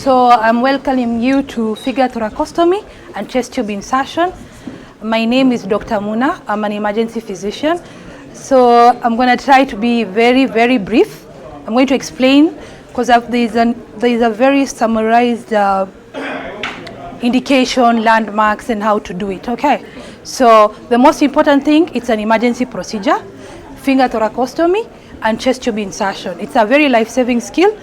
So I'm welcoming you to finger thoracostomy and chest tube insertion. My name is Dr. Muna. I'm an emergency physician. So I'm going to try to be very, very brief. I'm going to explain because there is a very summarized indication, landmarks, and how to do it. Okay. So the most important thing, it's an emergency procedure, finger thoracostomy and chest tube insertion. It's a very life-saving skill.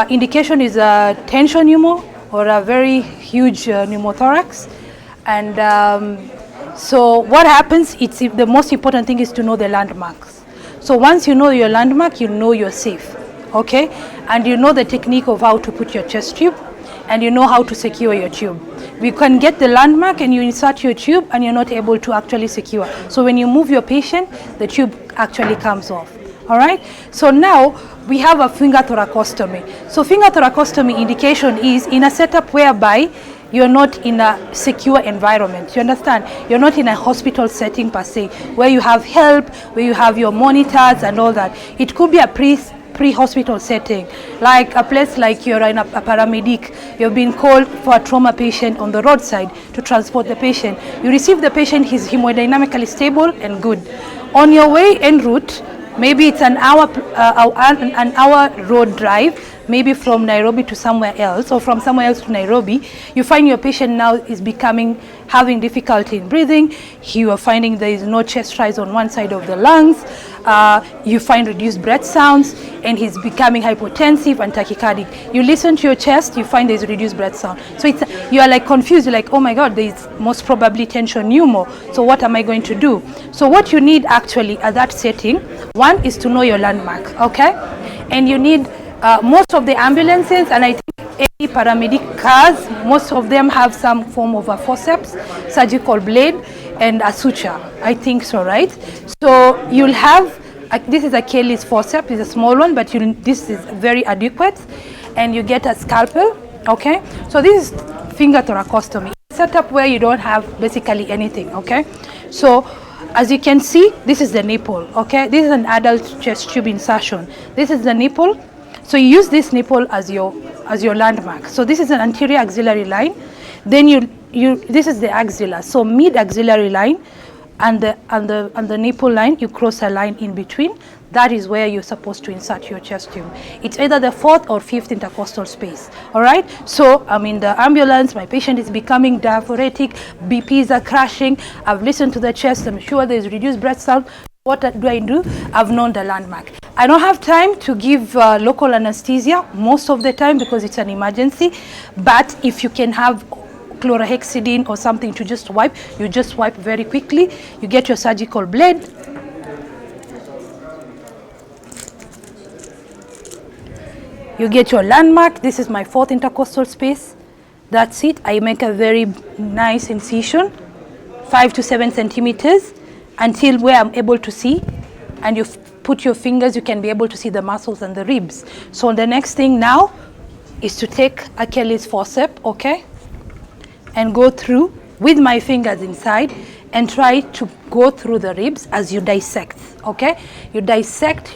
Indication is a tension pneumo or a very huge pneumothorax. And so what happens, the most important thing is to know the landmarks. So once you know your landmark, you know you're safe, okay? And you know the technique of how to put your chest tube, and you know how to secure your tube. We can get the landmark and you insert your tube and you're not able to actually secure. So when you move your patient, the tube actually comes off. All right, so now we have a finger thoracostomy. So finger thoracostomy indication is in a setup whereby you're not in a secure environment. You understand? You're not in a hospital setting per se, where you have help, where you have your monitors and all that. It could be a pre-hospital setting, like a place like you're in a paramedic. You've been called for a trauma patient on the roadside to transport the patient. You receive the patient, he's hemodynamically stable and good. On your way en route, maybe it's an hour road drive, maybe from Nairobi to somewhere else, or from somewhere else to Nairobi. You find your patient now is having difficulty in breathing. You are finding there is no chest rise on one side of the lungs. You find reduced breath sounds, and he's becoming hypotensive and tachycardic. You listen to your chest, you find there's reduced breath sound. So you are like confused. You're like, oh my God, there is most probably tension pneumo. So what am I going to do? So what you need actually at that setting, one is to know your landmark, okay? And you need most of the ambulances, and I think any paramedic cars, most of them have some form of a forceps, surgical blade, and a suture. I think so, right? So you'll have, this is a Kelly's forceps, it's a small one, but this is very adequate, and you get a scalpel, okay? So this is finger thoracostomy, setup where you don't have basically anything, okay? So as you can see, this is the nipple, okay? This is an adult chest tube insertion. This is the nipple. So you use this nipple as your landmark. So this is an anterior axillary line. Then this is the axilla. So mid axillary line and the nipple line, you cross a line in between. That is where you're supposed to insert your chest tube. It's either the fourth or fifth intercostal space. All right. So I'm in the ambulance. My patient is becoming diaphoretic. BPs are crashing. I've listened to the chest. I'm sure there's reduced breath sound. What do I do? I've known the landmark. I don't have time to give local anesthesia most of the time because it's an emergency. But if you can have chlorhexidine or something to just wipe, you just wipe very quickly. You get your surgical blade. You get your landmark. This is my fourth intercostal space. That's it. I make a very nice incision, 5 to 7 centimeters, until where I'm able to see. And you put your fingers, you can be able to see the muscles and the ribs. So the next thing now is to take Achilles forceps, okay, and go through with my fingers inside and try to go through the ribs as you dissect, okay? You dissect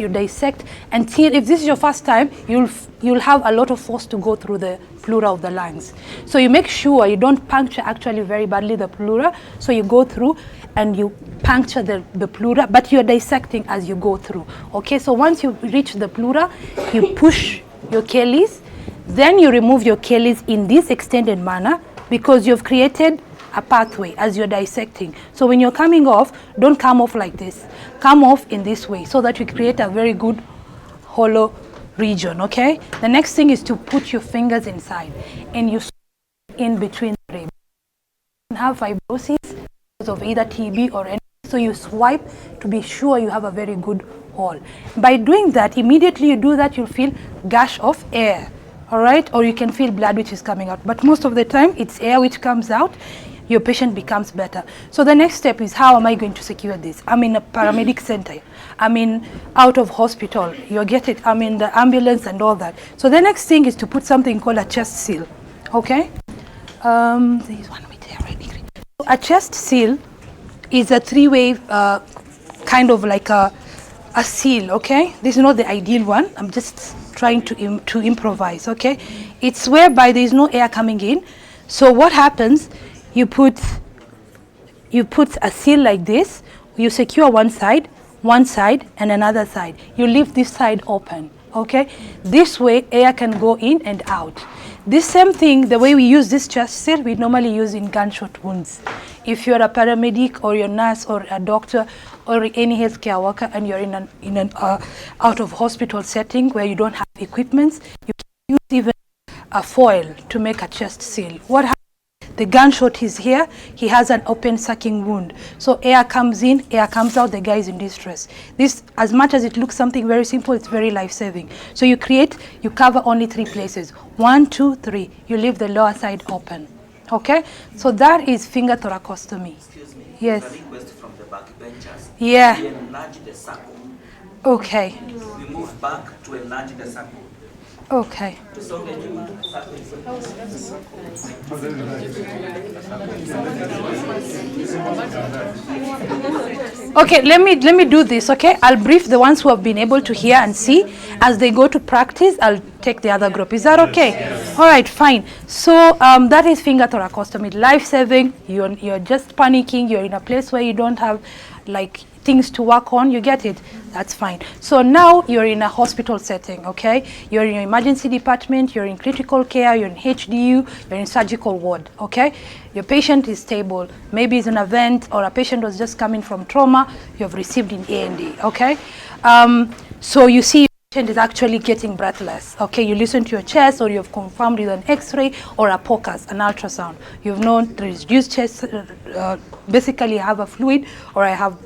until, if this is your first time, you'll have a lot of force to go through the pleura of the lungs. So you make sure you don't puncture actually very badly the pleura. So you go through and you puncture the pleura, but you're dissecting as you go through, okay? So once you reach the pleura, you push your Achilles, then you remove your Achilles in this extended manner because you've created a pathway as you're dissecting. So when you're coming off, don't come off like this. Come off in this way so that you create a very good hollow region, okay? The next thing is to put your fingers inside and you in between the ribs. You have fibrosis because of either TB or anything, so you swipe to be sure you have a very good hole. By doing that, immediately you do that, you'll feel gush of air, all right? Or you can feel blood which is coming out, but most of the time it's air which comes out. Your patient becomes better. So the next step is, how am I going to secure this? I'm in a paramedic center. I'm out of hospital. You get it? I'm in the ambulance and all that. So the next thing is to put something called a chest seal. Okay? There's one with there already. A chest seal is a three-way kind of like a a seal, okay? This is not the ideal one. I'm just trying to improvise, okay? It's whereby there is no air coming in. So what happens, you put a seal like this, you secure one side, and another side. You leave this side open, okay? This way, air can go in and out. This same thing, the way we use this chest seal, we normally use in gunshot wounds. If you're a paramedic or you're a nurse or a doctor or any healthcare worker and you're in an out of hospital setting where you don't have equipment, you can use even a foil to make a chest seal. What happens? The gunshot is here, he has an open sucking wound. So air comes in, air comes out, the guy is in distress. This, as much as it looks something very simple, it's very life-saving. So you cover only 3 places. 1, 2, 3. You leave the lower side open. Okay? So that is finger thoracostomy. Excuse me. Yes. A request from the backbenchers. Yeah. We enlarge the circle. Okay. We move back to enlarge the circle. Okay. Okay, let me do this, okay? I'll brief the ones who have been able to hear and see. As they go to practice, I'll take the other group. Is that okay? Yes. All right, fine. So that is finger thoracostomy, life-saving. You're just panicking. You're in a place where you don't have, like, things to work on, you get it, that's fine. So now you're in a hospital setting, okay? You're in your emergency department, you're in critical care, you're in HDU, you're in surgical ward, okay? Your patient is stable, maybe it's an event or a patient was just coming from trauma, you have received in A&D, okay? So you see your patient is actually getting breathless, okay? You listen to your chest or you've confirmed with an x-ray or a POCUS, an ultrasound. You've known there is reduced chest, basically I have a fluid or I have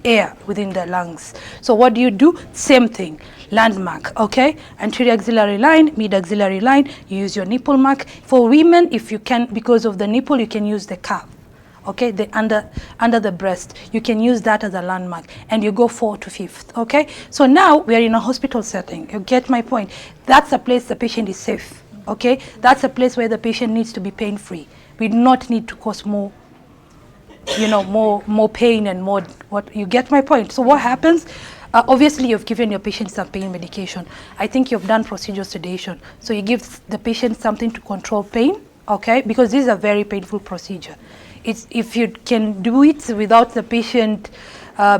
air within the lungs. So what do? Same thing, landmark, okay? Anterior axillary line, mid axillary line, you use your nipple mark. For women, if you can, because of the nipple, you can use the calf, okay? The under the breast, you can use that as a landmark, and you go 4 to 5th, okay? So now we are in a hospital setting, you get my point. That's a place the patient is safe, okay? That's a place where the patient needs to be pain-free. We do not need to cause more, you know, more pain and more, what, you get my point. So what happens? Obviously, you've given your patient some pain medication. I think you've done procedural sedation. So you give the patient something to control pain, okay? Because this is a very painful procedure. If you can do it without the patient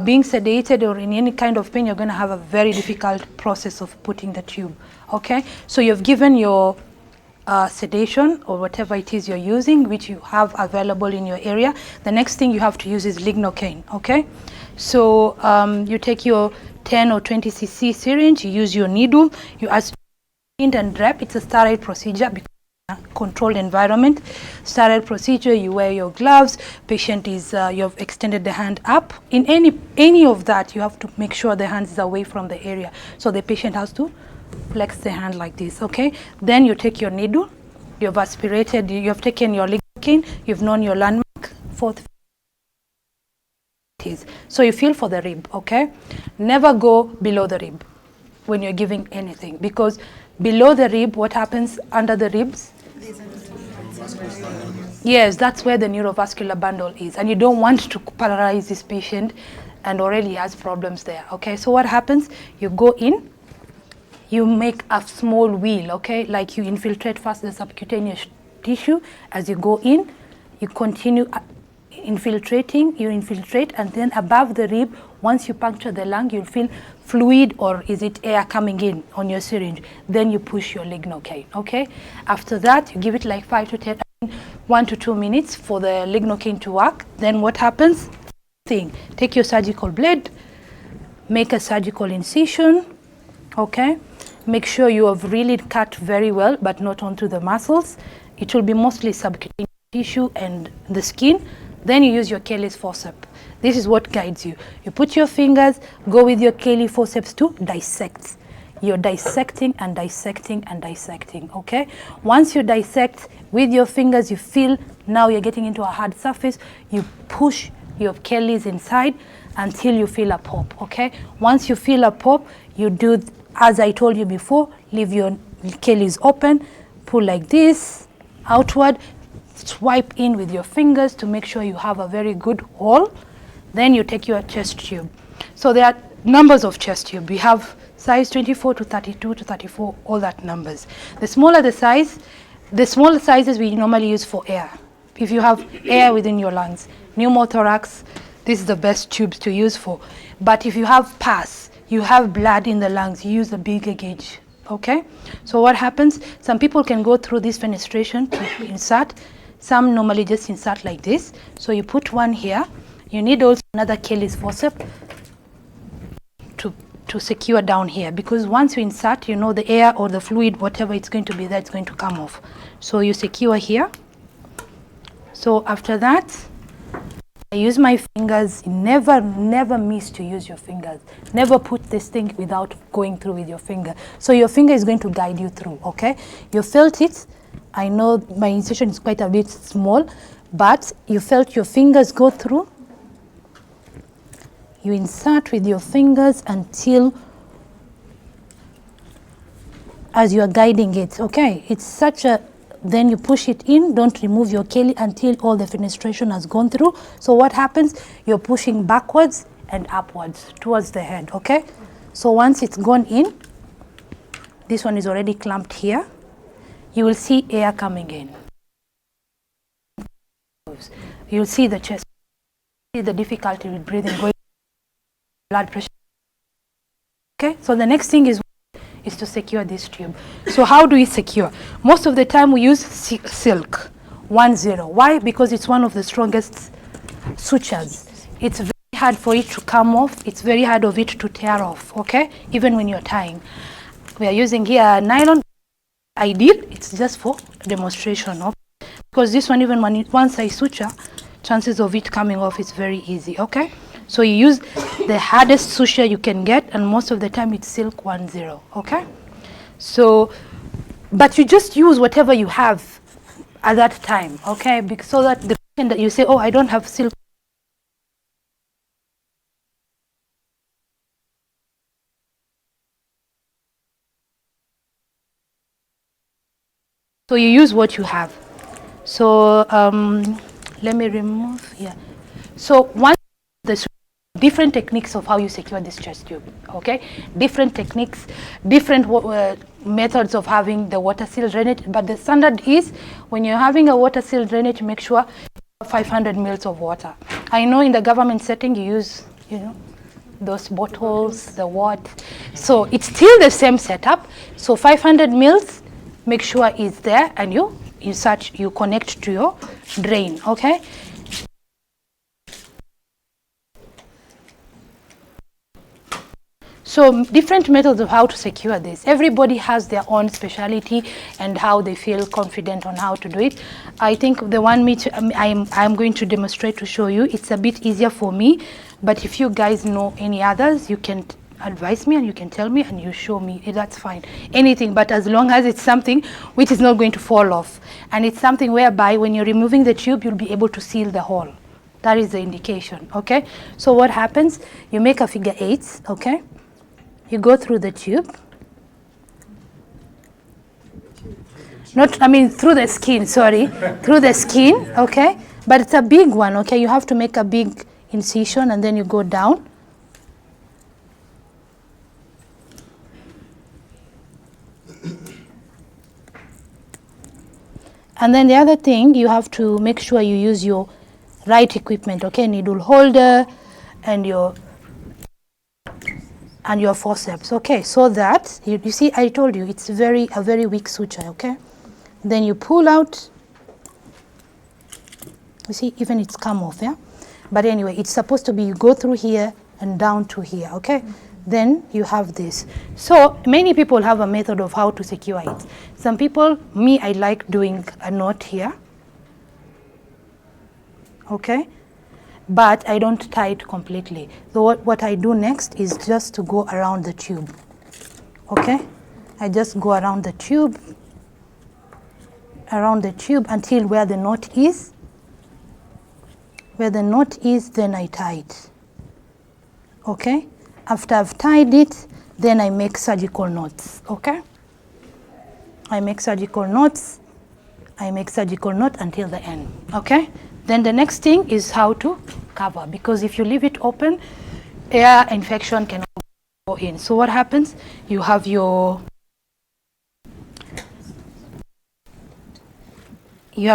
being sedated or in any kind of pain, you're going to have a very difficult process of putting the tube, okay? So you've given your sedation or whatever it is you're using, which you have available in your area. The next thing you have to use is lignocaine, okay? So you take your 10 or 20 cc syringe, you use your needle, you aspirate and drip. It's a sterile procedure because controlled environment. Sterile procedure, you wear your gloves, patient is, you have extended the hand up. In any of that, you have to make sure the hand is away from the area. So the patient has to flex the hand like this, okay? Then you take your needle, you've aspirated, you have taken your lignocaine, you've known your landmark, 4th. So you feel for the rib, okay? Never go below the rib when you're giving anything, because below the rib, what happens under the ribs? Yes, that's where the neurovascular bundle is, and you don't want to paralyze this patient and already has problems there, okay? So what happens? You go in, you make a small wheel, okay? Like you infiltrate first the subcutaneous tissue. As you go in, you continue infiltrating, you infiltrate, and then above the rib, once you puncture the lung, you'll feel fluid or is it air coming in on your syringe. Then you push your lignocaine, okay? After that, you give it like 5 to 10, 1 to 2 minutes for the lignocaine to work. Then what happens? Take your surgical blade, make a surgical incision, okay? Make sure you have really cut very well, but not onto the muscles. It will be mostly subcutaneous tissue and the skin. Then you use your Kelly's forceps. This is what guides you. You put your fingers, go with your Kelly forceps to dissect. You're dissecting and dissecting and dissecting, okay? Once you dissect with your fingers, you feel now you're getting into a hard surface. You push your Kelly's inside until you feel a pop, okay? Once you feel a pop, you do, as I told you before, leave your Kelly's open, pull like this, outward, swipe in with your fingers to make sure you have a very good hole. Then you take your chest tube. So there are numbers of chest tube. We have size 24 to 32 to 34, all that numbers. The smaller the size, the smaller sizes we normally use for air. If you have air within your lungs, pneumothorax, this is the best tubes to use for. But if you have pus, you have blood in the lungs, you use a bigger gauge, okay? So what happens, some people can go through this fenestration to insert. Some normally just insert like this. So you put one here. You need also another Kelly's forceps to secure down here, because once you insert, you know, the air or the fluid, whatever it's going to be there, it's going to come off. So you secure here. So after that, I use my fingers. Never miss to use your fingers. Never put this thing without going through with your finger. So your finger is going to guide you through, okay? You felt it. I know my incision is quite a bit small, but you felt your fingers go through. You insert with your fingers until, as you are guiding it, okay? It's such a, then you push it in, don't remove your Kelly until all the fenestration has gone through. So what happens? You're pushing backwards and upwards towards the head, okay? So once it's gone in, this one is already clamped here, you will see air coming in. You'll see the chest, see the difficulty with breathing, going blood pressure. Okay, so the next thing is to secure this tube. So how do we secure? Most of the time we use silk, 10. Why? Because it's one of the strongest sutures. It's very hard for it to come off. It's very hard of it to tear off, okay? Even when you're tying. We are using here nylon. Ideal, it's just for demonstration, okay? Because this one, even once I suture, chances of it coming off is very easy, okay? So you use the hardest suture you can get, and most of the time it's silk 10, okay? So, but you just use whatever you have at that time, okay? Because so that the patient that you say, oh, I don't have silk. So you use what you have. So let me remove, yeah. So one the different techniques of how you secure this chest tube, okay? Different techniques, different methods of having the water seal drainage, but the standard is when you're having a water seal drainage, make sure you have 500 mils of water. I know in the government setting you use, you know, those bottles, the what. So it's still the same setup. So 500 mils, make sure it's there, and you connect to your drain, okay? So different methods of how to secure this. Everybody has their own specialty and how they feel confident on how to do it. I think the one I'm going to demonstrate to show you, it's a bit easier for me, but if you guys know any others, you can advise me and you can tell me and you show me, that's fine. Anything, but as long as it's something which is not going to fall off. And it's something whereby when you're removing the tube, you'll be able to seal the hole. That is the indication, okay? So what happens? You make a figure 8, okay? You go through the tube. Through the skin, sorry. Through the skin, okay? But it's a big one, okay? You have to make a big incision and then you go down. And then the other thing, you have to make sure you use your right equipment, okay? Needle holder and your forceps, okay? So that, you see, I told you, it's a very weak suture, okay? Then you pull out, you see, even it's come off, yeah? But anyway, it's supposed to be, you go through here and down to here, okay? Then you have this. So many people have a method of how to secure it. Some people, me, I like doing a knot here, okay? But I don't tie it completely. So what I do next is just to go around the tube, okay? I just go around the tube until where the knot is. Where the knot is, then I tie it, okay? After I've tied it, then I make surgical knots, okay? I make surgical knots until the end, okay? Then the next thing is how to cover, because if you leave it open, air infection can go in. So what happens? You have your you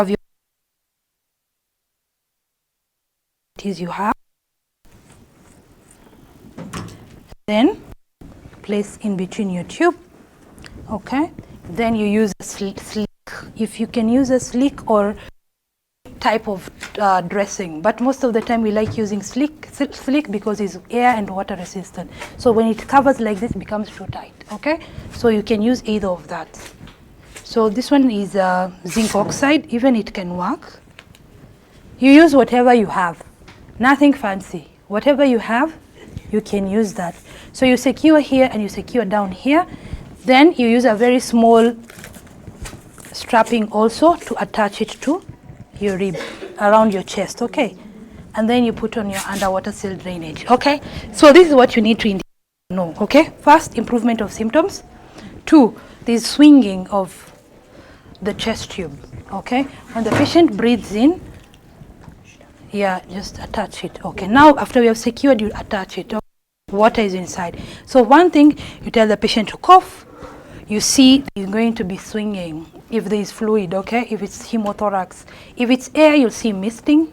have, then place in between your tube. Okay, then you use a slick. If you can use a slick or type of dressing, but most of the time we like using slick because it's air and water resistant. So when it covers like this, it becomes too tight. Okay, so you can use either of that. So this one is zinc oxide. Even it can work. You use whatever you have, nothing fancy. Whatever you have, you can use that. So you secure here and you secure down here. Then you use a very small strapping also to attach it to your rib around your chest, okay? And then you put on your underwater seal drainage, okay? So this is what you need to know, okay? First, improvement of symptoms. 2, this swinging of the chest tube, okay? When the patient breathes in, yeah, just attach it, okay? Now, after we have secured, you attach it, okay? Water is inside. So one thing, you tell the patient to cough. You see it's going to be swinging if there is fluid, okay? If it's hemothorax. If it's air, you'll see misting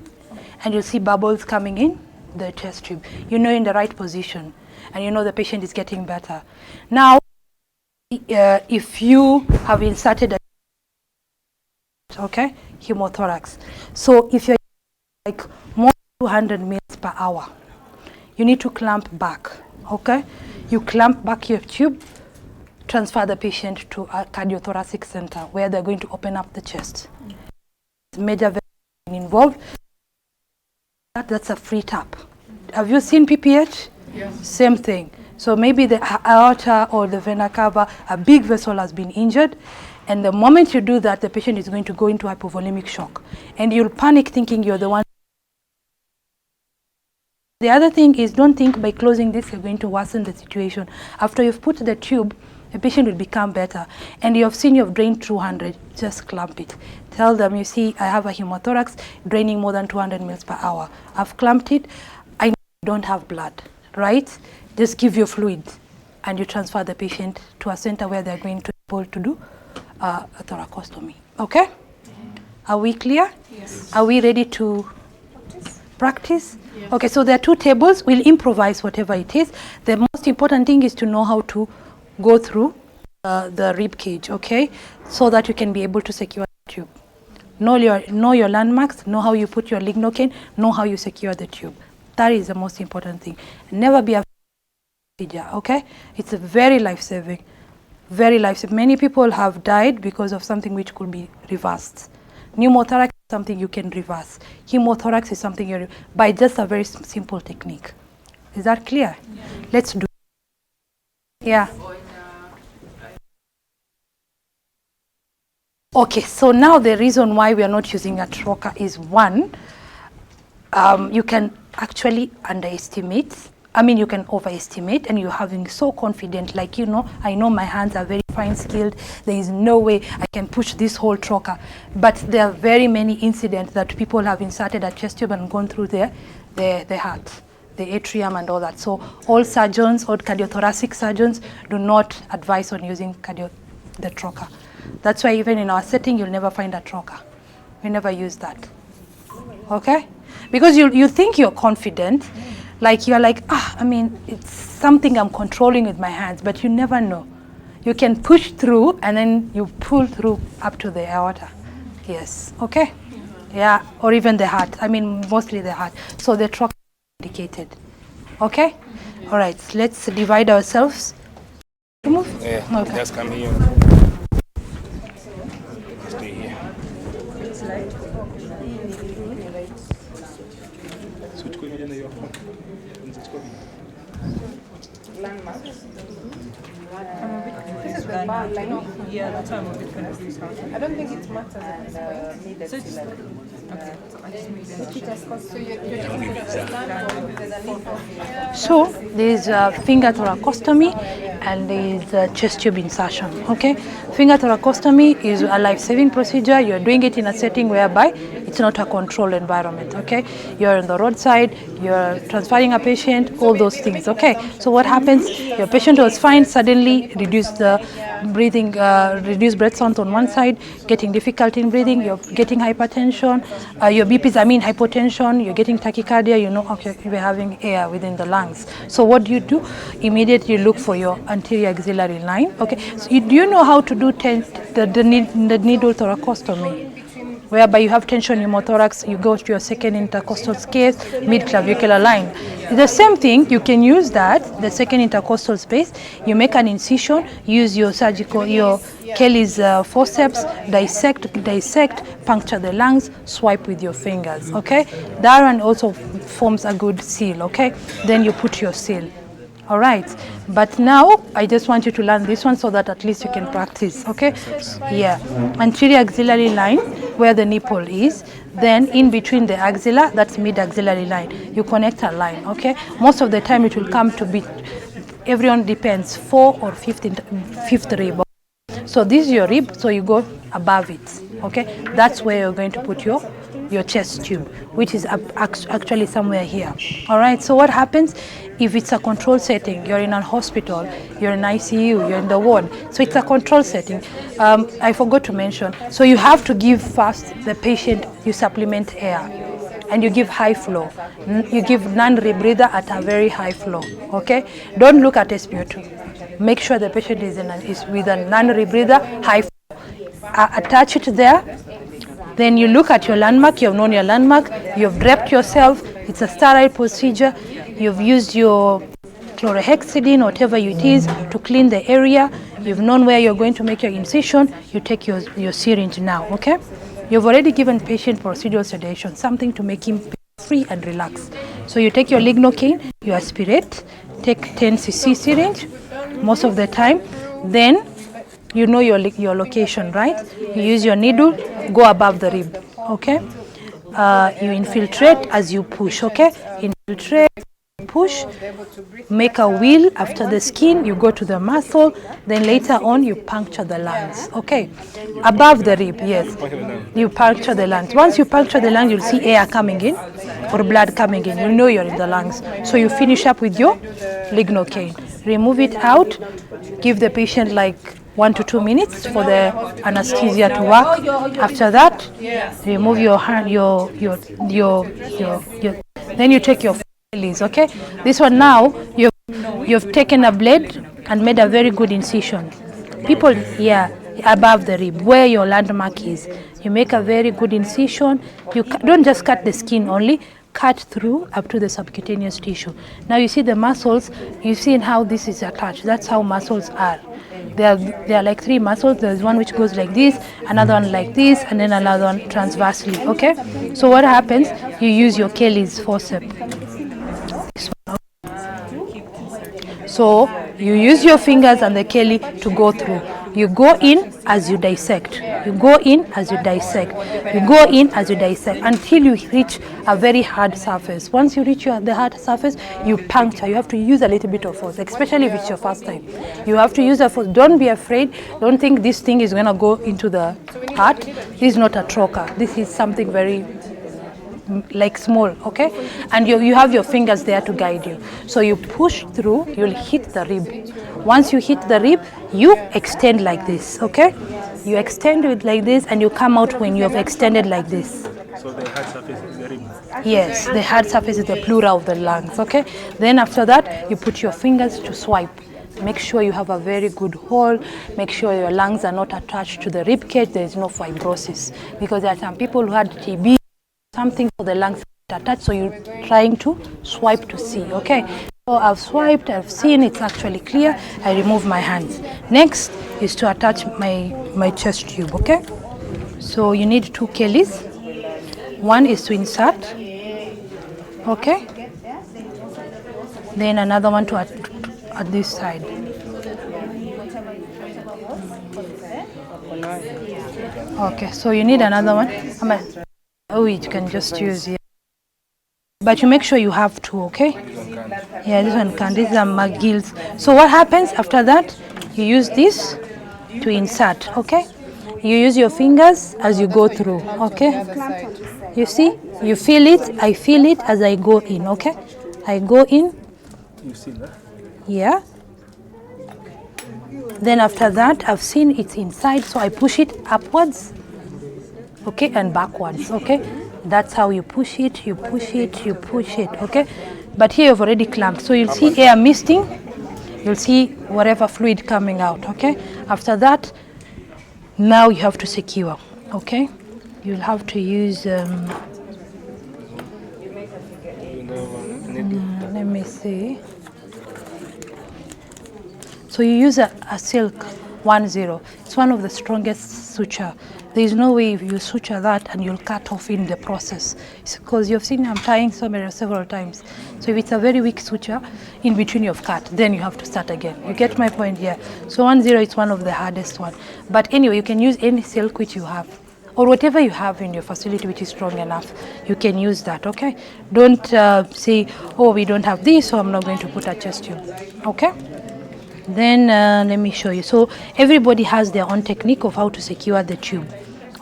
and you'll see bubbles coming in the chest tube. You know in the right position and you know the patient is getting better. Now, if you have inserted a, okay, hemothorax. So if you're like more than 200 mils per hour, you need to clamp back, okay? You clamp back your tube, transfer the patient to a cardiothoracic center where they're going to open up the chest. Major involved. That's a free tap. Have you seen PPH? Yes. Same thing. So maybe the aorta or the vena cava, a big vessel has been injured, and the moment you do that, the patient is going to go into hypovolemic shock, and you'll panic thinking you're the one. The other thing is, don't think by closing this you're going to worsen the situation. After you've put the tube, the patient will become better. And you have seen you've drained 200, just clamp it. Tell them, you see, I have a hemothorax draining more than 200 mils per hour. I've clamped it. I don't have blood, right? Just give your fluid and you transfer the patient to a center where they're going to be able to do a thoracostomy. Okay? Are we clear? Yes. Are we ready to practice? Yes. Okay, so there are 2 tables. We'll improvise whatever it is. The most important thing is to know how to go through the rib cage, okay? So that you can be able to secure the tube. Know your landmarks, know how you put your lignocaine, know how you secure the tube. That is the most important thing. Never be a procedure, okay? It's a very life-saving, very life-saving. Many people have died because of something which could be reversed. Pneumothorax is something you can reverse. Hemothorax is something you by just a very simple technique. Is that clear? Yeah. Let's do it. Yeah. Okay, so now the reason why we are not using a trocar is 1, you can actually underestimate. I mean, you can overestimate, and you're having so confident, like, you know, I know my hands are very fine skilled. There is no way I can push this whole trocar. But there are very many incidents that people have inserted a chest tube and gone through the heart, the atrium and all that. So all surgeons, all cardiothoracic surgeons do not advise on using the trocar. That's why even in our setting, you'll never find a trocar. We never use that. Okay? Because you think you're confident, like you're like, I mean, it's something I'm controlling with my hands, but you never know. You can push through and then you pull through up to the aorta. Yes. Okay? Yeah, or even the heart. I mean, mostly the heart. So the trocar is indicated. Okay? All right, let's divide ourselves. Move? Yeah, okay. Just come here. Stay here. Switch quickly in your phone. Landmarks. This is the bar line. Yeah, that's why I'm a bit confused. I don't think it matters at the So okay, so I just made it. So you're taking the stand or there's a need for So there is finger thoracostomy and there is a chest tube insertion. Okay, finger thoracostomy is a life-saving procedure. You're doing it in a setting whereby it's not a controlled environment. Okay, you're on the roadside, you're transferring a patient, all those things. Okay, so what happens? Your patient was fine, suddenly reduce the breathing, reduce breath sounds on one side, getting difficulty in breathing, you're getting hypertension, your BPs, hypotension, you're getting tachycardia, you know, okay, you're having air within the lungs. So what do? Immediately look for your anterior axillary line. Okay, so do you know how to do the needle thoracostomy? Whereby you have tension pneumothorax, you go to your second intercostal space, mid-clavicular line. The same thing, you can use that, the second intercostal space, you make an incision, use your surgical, your Kelly's forceps, dissect, puncture the lungs, swipe with your fingers, okay? That one also forms a good seal, okay? Then you put your seal. All right, but now I just want you to learn this one so that at least you can practice, okay? Yeah, anterior axillary line where the nipple is, then in between the axilla, that's mid-axillary line. You connect a line, okay? Most of the time it will come to be, everyone depends, 4th or 5th rib. So this is your rib, so you go above it, okay? That's where you're going to put your chest tube, which is actually somewhere here. All right, so what happens if it's a controlled setting? You're in a hospital, you're in ICU, you're in the ward, so it's a controlled setting. I forgot to mention, so you have to give first the patient, you supplement air, and you give high flow. You give non-rebreather at a very high flow, okay? Don't look at SpO2. Make sure the patient is with a non-rebreather, high flow. Attach it there. Then you look at your landmark, you've known your landmark, you've draped yourself, it's a sterile procedure, you've used your chlorhexidine, whatever it is, to clean the area, you've known where you're going to make your incision, you take your syringe now, okay? You've already given patient procedural sedation, something to make him free and relax. So you take your lignocaine, you aspirate, take 10 cc syringe, most of the time, then you know your location, right? You use your needle, go above the rib, okay? You infiltrate as you push, okay? Infiltrate, push, make a wheel after the skin, you go to the muscle, then later on you puncture the lungs, okay? Above the rib, yes. You puncture the lungs. Once you puncture the lungs, you'll see air coming in or blood coming in. You know you're in the lungs. So you finish up with your lignocaine. Remove it out, give the patient like 1 to 2 minutes for the anesthesia to work. After that, remove your hand, then you take your Kelly's, okay? This one now, you've taken a blade and made a very good incision. People, above the rib, where your landmark is. You make a very good incision. You don't just cut the skin only, cut through up to the subcutaneous tissue. Now you see the muscles, you see how this is attached. That's how muscles are. There are like 3 muscles. There's one which goes like this, another one like this, and then another one transversely, okay? So what happens? You use your Kelly's forceps. So you use your fingers and the Kelly to go through. You go in as you dissect. You go in as you dissect. You go in as you dissect until you reach a very hard surface. Once you reach the hard surface, you puncture. You have to use a little bit of force, especially if it's your first time. You have to use a force. Don't be afraid. Don't think this thing is going to go into the heart. This is not a trocar. This is something very like small, okay? And you have your fingers there to guide you. So you push through, you'll hit the rib. Once you hit the rib, you extend like this, okay? You extend it like this and you come out when you have extended like this. So the hard surface is the rib? Yes, the hard surface is the pleural of the lungs, okay? Then after that, you put your fingers to swipe. Make sure you have a very good hole. Make sure your lungs are not attached to the rib cage. There is no fibrosis. Because there are some people who had TB, something for the lungs attached, so you're trying to swipe to see, okay? So I've swiped, I've seen it's actually clear. I remove my hands. Next is to attach my chest tube, okay? So you need 2 Kellys. One is to insert, okay? Then another one to at this side. Okay, so you need another one. Oh, you can just use it. But you make sure you have 2, okay? Yeah, this one can. These are McGill's. So what happens after that? You use this to insert, okay? You use your fingers as you go through, okay? You see? You feel it, I feel it as I go in, okay? I go in. You see that? Yeah. Then after that, I've seen it's inside, so I push it upwards, okay, and backwards, okay? That's how you push it, you push it, you push it, okay? But here you've already clamped, so you'll see air misting, you'll see whatever fluid coming out, okay? After that, now you have to secure, okay? You'll have to use, let me see. So you use a silk 10. It's one of the strongest suture. There is no way if you suture that and you'll cut off in the process. It's because you've seen I'm tying several times. So if it's a very weak suture, in between you've cut, then you have to start again. You get my point here? So 10 is one of the hardest one. But anyway, you can use any silk which you have, or whatever you have in your facility which is strong enough. You can use that, okay? Don't say, oh, we don't have this, so I'm not going to put a chest tube, okay? Then let me show you. So everybody has their own technique of how to secure the tube.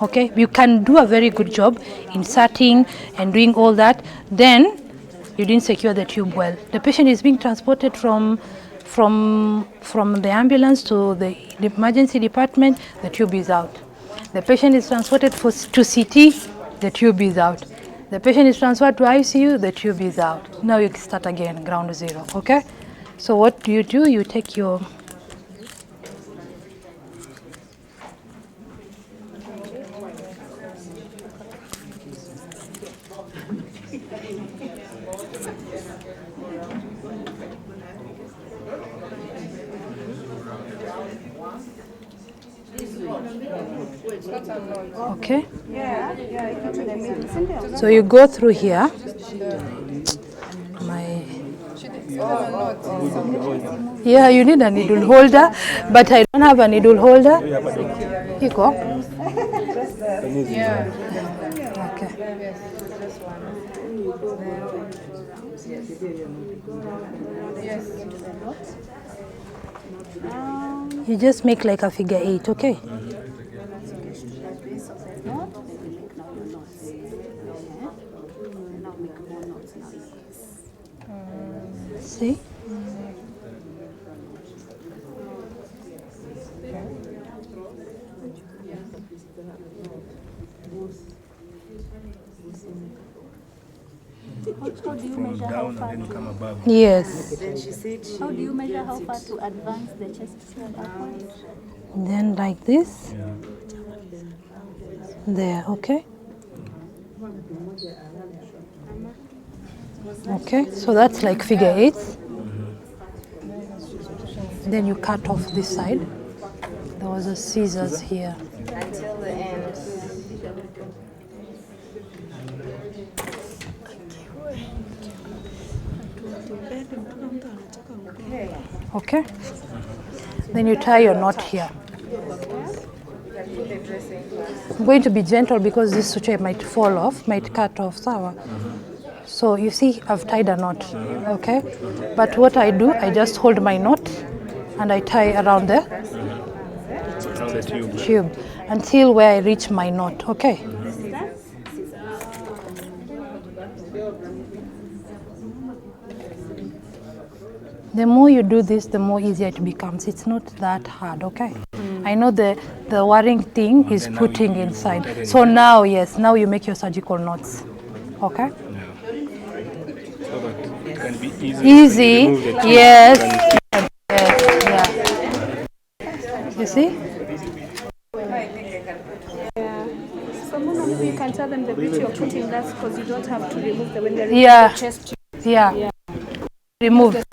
Okay, you can do a very good job inserting and doing all that. Then you didn't secure the tube well. The patient is being transported from the ambulance to the emergency department. The tube is out. The patient is transported to CT. The tube is out. The patient is transferred to ICU. The tube is out. Now you start again, ground zero. Okay. So what do? You take your okay. So you go through here. Yeah, you need a needle holder, but I don't have a needle holder. You go. Okay. You just make like a figure 8, okay? See? How do you measure how far and then come above. Yes. How do you measure how far to advance the chest tube upwards? Then like this. There, okay? Okay, so that's like figure 8. Then you cut off this side. There was a scissors here. Until the end. Okay? Then you tie your knot here. I'm going to be gentle because this suture might fall off, might cut off, sawa. So you see, I've tied a knot, okay? But what I do, I just hold my knot and I tie around the tube until where I reach my knot, okay? The more you do this, the more easier it becomes. It's not that hard, okay? I know the worrying thing is putting inside. So now, yes, now you make your surgical knots, okay? So that it can be Easy, Remove the tube. yes, yes, yeah. You see? So maybe you can tell them the beauty of putting that because you don't have to remove the when they're Yeah. the chest tube. Yeah. Remove.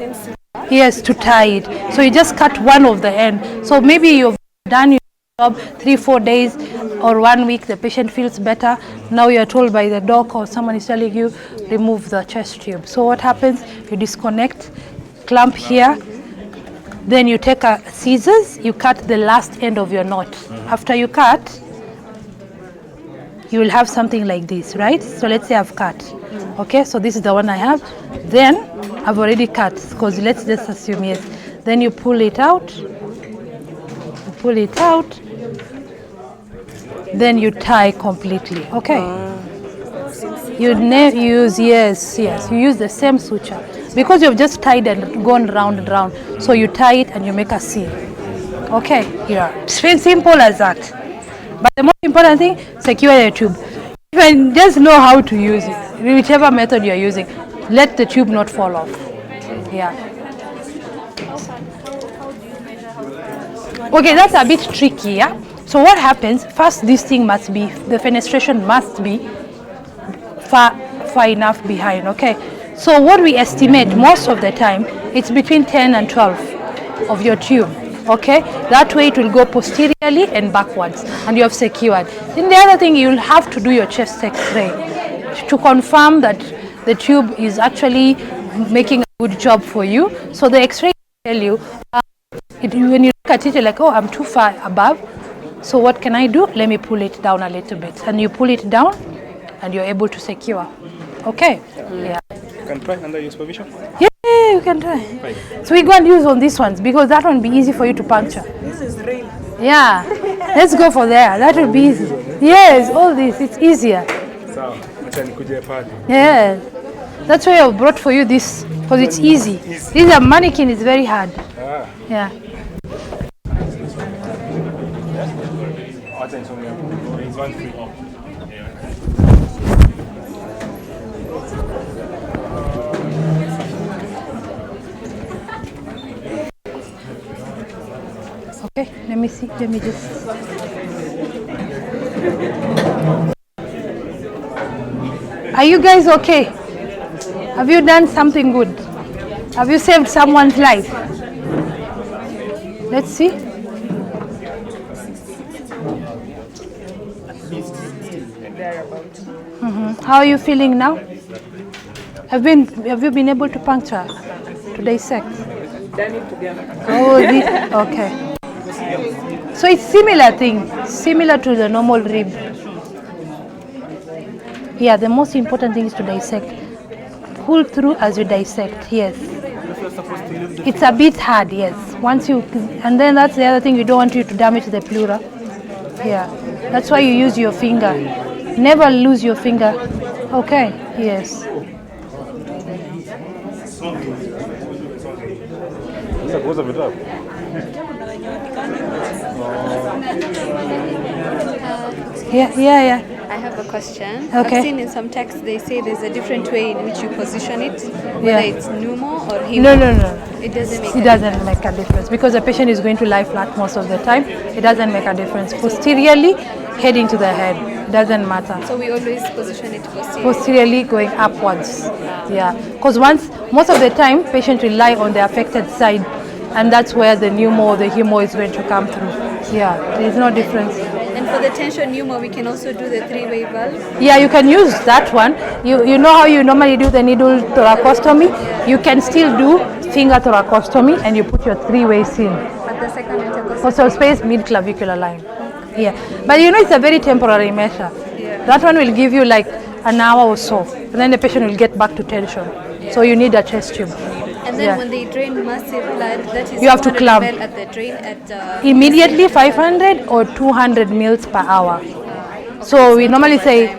Yes, to tie it. So you just cut one of the end. So maybe you've done your job 3-4 days or 1 week, the patient feels better. Now you're told by the doc or someone is telling you, remove the chest tube. So what happens? You disconnect, clamp here, then you take a scissors, you cut the last end of your knot. After you cut, you will have something like this, right? So let's say I've cut. Okay, so this is the one I have. Then I've already cut, because let's just assume yes. Then you pull it out. Then you tie completely. Okay. You use you use the same suture because you've just tied and gone round and round. So you tie it and you make a seal. Okay. Yeah. It's very simple as that. But the most important thing, secure the tube. You can just know how to use it, whichever method you're using. Let the tube not fall off. Yeah. Okay, that's a bit tricky, yeah? So what happens, first this thing must be, the fenestration must be far enough behind, okay? So what we estimate most of the time, it's between 10 and 12 of your tube, okay? That way it will go posteriorly and backwards, and you have secured. Then the other thing, you'll have to do your chest x-ray to confirm that the tube is actually making a good job for you. So the x-ray will tell you, when you look at it, you're like, oh, I'm too far above. So what can I do? Let me pull it down a little bit. And you pull it down, and you're able to secure. Okay? Yeah. You can try under your supervision. Yeah, you can try. Right. So we go and use on these ones, because that one will be easy for you to puncture. This is real. Yeah. Let's go for there. That will be easy. Yes, all this. It's easier. So, acha nikuje pale. Yeah. That's why I brought for you this, because it's easy. This is a mannequin, it's very hard. Ah. Yeah. Acha nisome hapo. There is one free. Okay, let me see. Let me just. Are you guys okay? Have you done something good? Have you saved someone's life? Let's see. How are you feeling now? Have you been able to puncture, to dissect? Done it together. Oh, okay. So it's similar thing, similar to the normal rib. Yeah, the most important thing is to dissect. Pull through as you dissect, yes. It's a bit hard, yes. Once you, and then that's the other thing, you don't want you to damage the pleural. Yeah, that's why you use your finger. Never lose your finger. Okay, yes. Yeah. I have a question. Okay. I've seen in some texts they say there's a different way in which you position it, whether Yeah. it's pneumo or hemo. No. It doesn't make It doesn't make a difference because the patient is going to lie flat most of the time. It doesn't make a difference. Posteriorly, heading to the head, doesn't matter. So we always position it posteriorly. Posteriorly going upwards. Yeah, because most of the time, patient will lie on the affected side, and that's where the pneumo or the hemo is going to come through. Yeah, there is no difference. And for the tension pneumo, we can also do the three-way valve. Yeah, you can use that one. You know how you normally do the needle thoracostomy? You can still do finger thoracostomy, and you put your three-way seal. But the second intercostal. Postal space, mid-clavicular line. Yeah, but you know it's a very temporary measure. Yeah. That one will give you like an hour or so, and then the patient will get back to tension. So you need a chest tube. And then Yeah. when they drain massive blood, that is You have to 200 clamp. ml at the drain at Immediately 500 or 200 mils per hour. So we normally say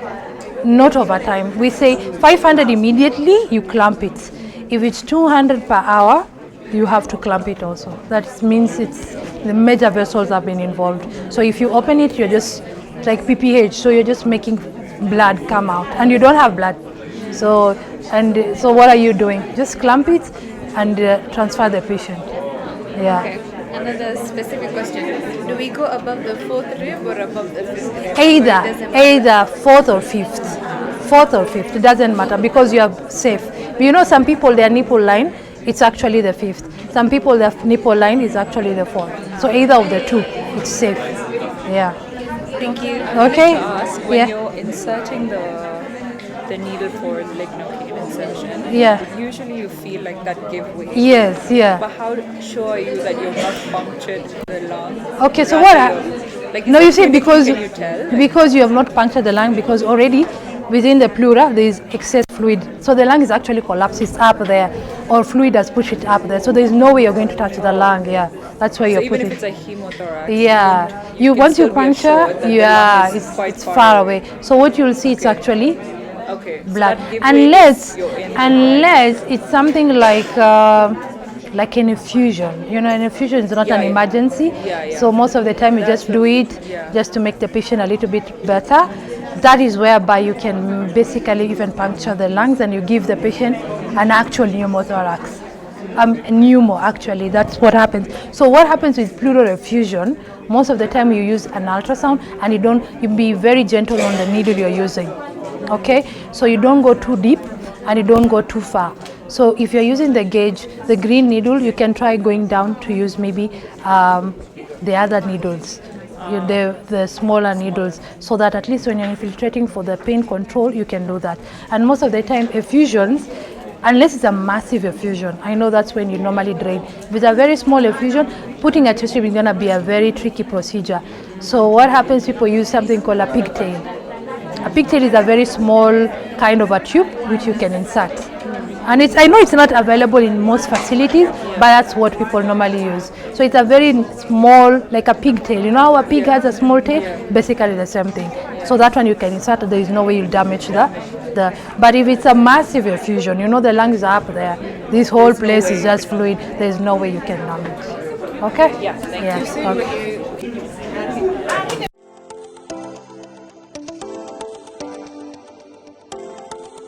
not over time. We say 500 immediately, you clamp it. If it's 200 per hour, you have to clamp it also. That means it's the major vessels have been involved. So if you open it, you're just like PPH, so you're just making blood come out, and you don't have blood. So what are you doing? Just clamp it and transfer the patient. Yeah. Okay. Another specific question. Do we go above the fourth rib or above the fifth rib? Or it doesn't matter? Either fourth or fifth, it doesn't matter because you are safe. But you know, some people their nipple line, it's actually the fifth. Some people their nipple line is actually the fourth. So either of the two, it's safe. Yeah. Thank you. Okay. To ask, when Yeah. you're inserting the needle for lignocaine insertion, Yeah. usually you feel like that give way. Yes. Yeah. But how sure are you that you've not punctured the lung? Okay. So Rather what? you're- like, No, is you it see, clinically, because can you tell? you have not punctured the lung, because already within the pleura there is excess fluid. So the lung is actually collapses up there, or fluid has pushed it up there. So there is no way you're going to touch the lung. Yeah, that's why So you're even putting. if it's a hemothorax, Yeah, you can once you still be puncture, assured that the yeah, lung is quite it's far far away. So what you'll see, it's actually okay, so blood, that giveaway unless is you're in the unless it's something like an effusion. You know, an effusion is not Yeah, an yeah. emergency. Yeah. So most of the time you just do it just to make the patient a little bit better. That is whereby you can basically even puncture the lungs and you give the patient an actual pneumothorax. Pneumo, actually, that's what happens. So what happens with pleural effusion, most of the time you use an ultrasound and you be very gentle on the needle you're using. Okay, so you don't go too deep and you don't go too far. So if you're using the gauge, the green needle, you can try going down to use maybe the other needles, the smaller needles, so that at least when you're infiltrating for the pain control, you can do that. And most of the time, effusions, unless it's a massive effusion, I know that's when you normally drain. If it's a very small effusion, putting a chest tube is going to be a very tricky procedure. So what happens, people use something called a pigtail. A pigtail is a very small kind of a tube which you can insert. And I know it's not available in most facilities, but that's what people normally use. So it's a very small, like a pigtail. You know how a pig has a small tail? Basically the same thing. So that one you can insert, there is no way you'll damage but if it's a massive effusion, you know the lungs are up there, this whole place is just fluid, there is no way you can damage. Okay? Yeah, thank you. Okay.